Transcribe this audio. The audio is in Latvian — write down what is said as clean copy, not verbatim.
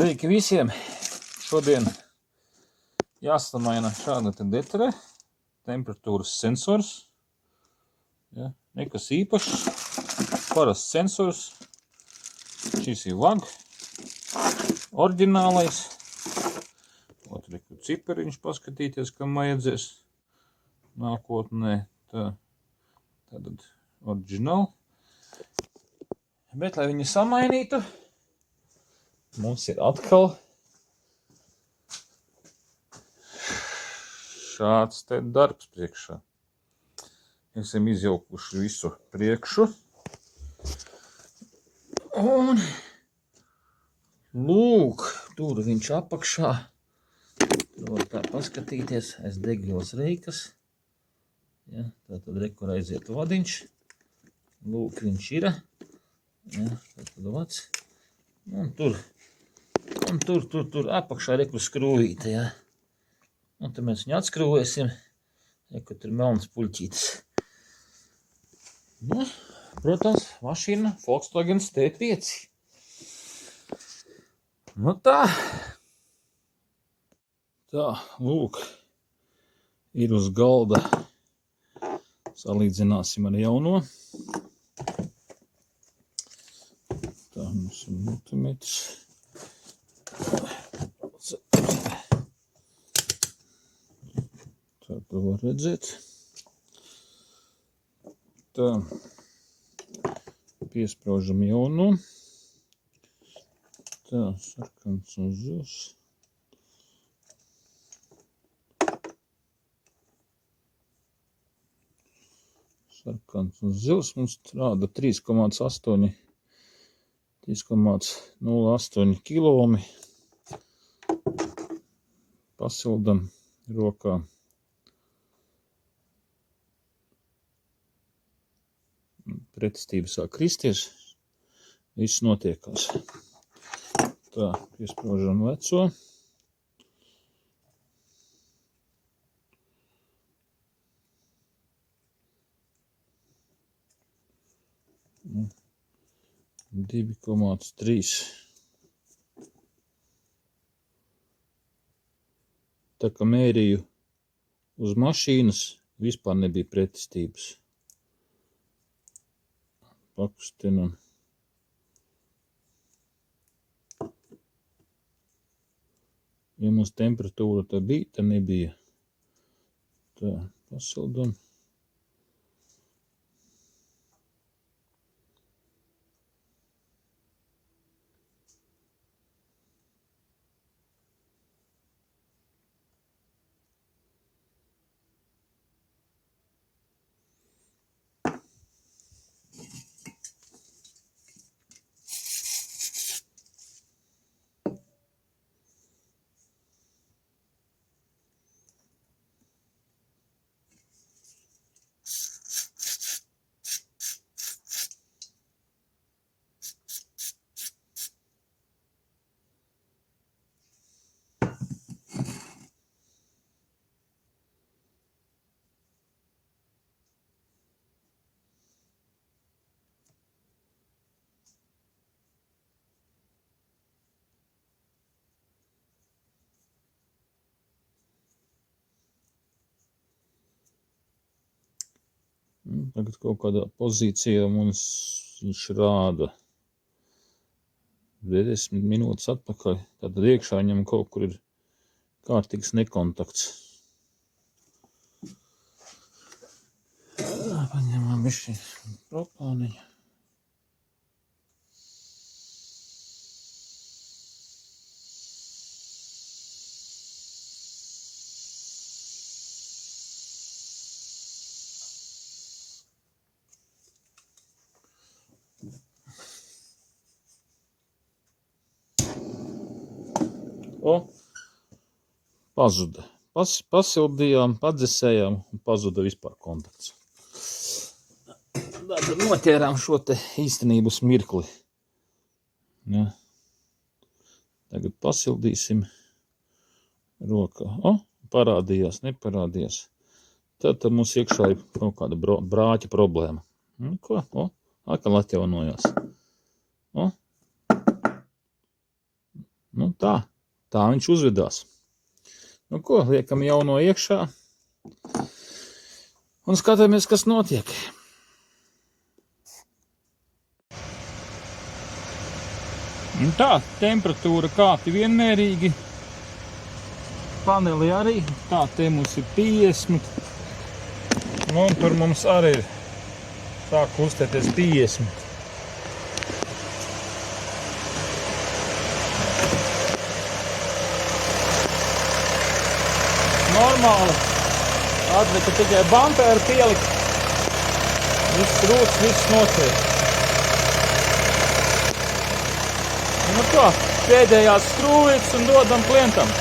Sveiki visiem! Šodien jāsamaina šāda te detere, temperatūras sensors. Ja, nekas īpašs, parasts sensors. Šis ir VAG, oriģinālais. Otru cipariņš paskatīties, kam vajadzēs nākotnē. Tātad oriģināli. Bet, lai viņu samainītu, mums ir atkal šāds te darbs priekšā. Esam izjaukuši visu priekšu. Un lūk, tur viņš apakšā. Tur var tā paskatīties aiz degvielas reikas. Ja, tātad rekur aiziet vadiņš. Lūk, viņš ir. Ja, tātad vads. Un tur apakšā rekur skrūvīte, ja. Un tad mēs viņu atskrūvēsim. Rekur tur melnas puļķītes. Nu, protams, mašīna Volkswagen T5. Nu tā. Tā, lūk, ir uz galda. Salīdzināsim ar jauno. Tā mums ir multimetrs. Tā to var redzēt. Tā. Piespraužam jauno. Tā, sarkans un zils. Sarkans un zils mums rāda 3,08 kilomi. Pasildam rokā. Pretestība sāk kristies. Viss notiekās. Tā, piespraužam veco. Nu, 2,3. Tā kā mērīju uz mašīnas, vispār nebija pretestības. Pakustinam. Ja mums temperatūra tā bija, tā nebija. Tā, pasildam. Tagad kaut kādā pozīcijā mums viņš rāda 10 minūtes atpakaļ. Tātad iekšā viņam kaut kur ir kārtīgs nekontakts. Paņemam bišķi propāniņu. O, pazuda. Pasildījām, padzesējām un pazuda vispār kontakts. Tātad noķērām šo te īstenības mirkli. Ja. Tagad pasildīsim rokā. O, parādījās, neparādījās. Tad mums iekšā ir kaut kāda brāķa problēma. Ko? O, atkal atjaunojās. O. Nu tā viņš uzvedās. Nu ko, liekam jauno iekšā un skatāmies, kas notiek. Un tā, temperatūra kāti vienmērīgi. Paneli arī, tā te mums ir 50. Un tur mums arī ir sāk kustēties 50. Normāli. Atlika tikai bamperu pielikt. Viss rūts, viss notiek. Nu kā, pēdējās skrūvītes un dodam klientam.